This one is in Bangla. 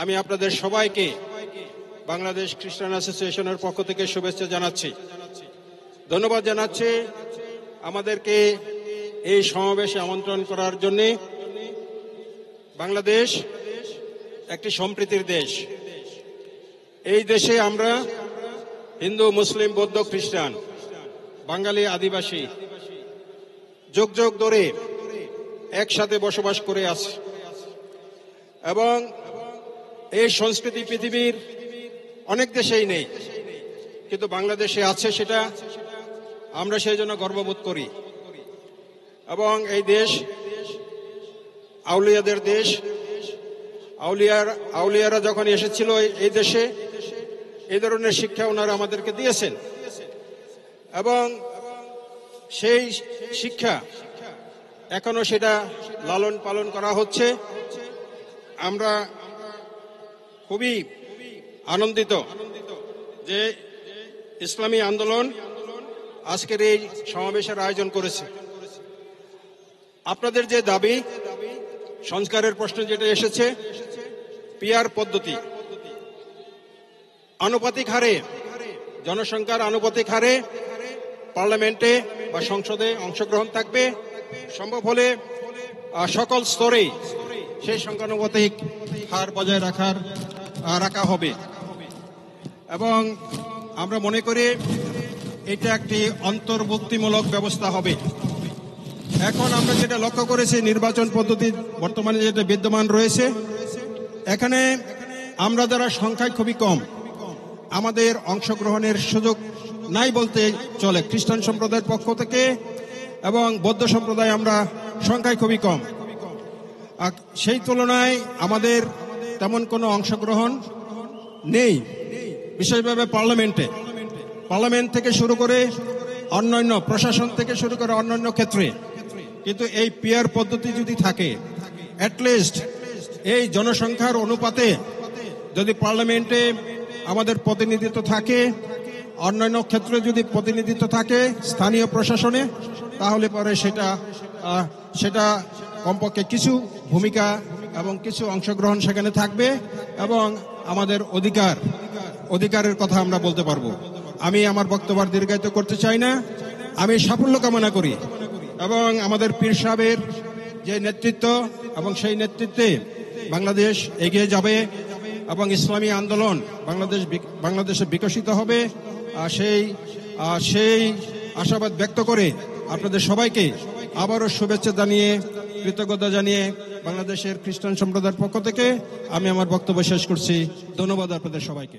আমি আপনাদের সবাইকে বাংলাদেশ খ্রিস্টান অ্যাসোসিয়েশনের পক্ষ থেকে শুভেচ্ছা জানাচ্ছি, ধন্যবাদ জানাচ্ছি আমাদেরকে এই সমাবেশে আমন্ত্রণ করার জন্য। বাংলাদেশ একটি সম্প্রীতির দেশ। এই দেশে আমরা হিন্দু, মুসলিম, বৌদ্ধ, খ্রিস্টান, বাঙালি, আদিবাসী যুগ যুগ ধরে একসাথে বসবাস করে আছি এবং এই সংস্কৃতি পৃথিবীর অনেক দেশেই নেই, কিন্তু বাংলাদেশে আছে। সেটা আমরা সেই জন্য গর্ববোধ করি এবং এই দেশ আউলিয়াদের দেশ। আউলিয়ারা যখন এসেছিল এই দেশে, এই ধরনের শিক্ষা ওনারা আমাদেরকে দিয়েছেন এবং সেই শিক্ষা এখনো সেটা লালন পালন করা হচ্ছে। আমরা খুবই আনন্দিত যে ইসলামী আন্দোলন আজকের এই সমাবেশের আয়োজন করেছে। আপনাদের যে দাবি, সংস্কারের প্রশ্ন যেটা এসেছে, পিয়ার পদ্ধতি, আনুপাতিক হারে, জনসংখ্যার আনুপাতিক হারে পার্লামেন্টে বা সংসদে অংশগ্রহণ থাকবে, সম্ভব হলে সকল স্তরে সেই সংখ্যানুপাতিক হার বজায় রাখা হবে এবং আমরা মনে করি এটা একটি অন্তর্ভুক্তিমূলক ব্যবস্থা হবে। এখন আমরা যেটা লক্ষ্য করেছি, নির্বাচন পদ্ধতি বর্তমানে যেটা বিদ্যমান রয়েছে, এখানে আমরা যারা সংখ্যায় খুবই কম, আমাদের অংশগ্রহণের সুযোগ নাই বলতে চলে। খ্রিস্টান সম্প্রদায়ের পক্ষ থেকে এবং বৌদ্ধ সম্প্রদায় আমরা সংখ্যায় খুবই কম। সেই তুলনায় আমাদের তেমন কোনো অংশগ্রহণ নেই, বিশেষভাবে পার্লামেন্ট থেকে শুরু করে অন্যান্য প্রশাসন থেকে শুরু করে অন্যান্য ক্ষেত্রে। কিন্তু এই পিয়ার পদ্ধতি যদি থাকে, অ্যাটলিস্ট এই জনসংখ্যার অনুপাতে যদি পার্লামেন্টে আমাদের প্রতিনিধিত্ব থাকে, অন্যান্য ক্ষেত্রে যদি প্রতিনিধিত্ব থাকে স্থানীয় প্রশাসনে, তাহলে পরে সেটা কমপক্ষে কিছু ভূমিকা এবং কিছু অংশগ্রহণ সেখানে থাকবে এবং আমাদের অধিকারের কথা আমরা বলতে পারবো। আমি আমার বক্তব্য দীর্ঘায়িত করতে চাই না। আমি সাফল্য কামনা করি এবং আমাদের পীর সাহেবের যে নেতৃত্ব এবং সেই নেতৃত্বে বাংলাদেশ এগিয়ে যাবে এবং ইসলামী আন্দোলন বাংলাদেশে বিকশিত হবে, সেই আশাবাদ ব্যক্ত করে আপনাদের সবাইকে আবারও শুভেচ্ছা জানিয়ে, কৃতজ্ঞতা জানিয়ে বাংলাদেশের খ্রিস্টান সম্প্রদায়ের পক্ষ থেকে আমি আমার বক্তব্য শেষ করছি। ধন্যবাদ আপনাদের সবাইকে।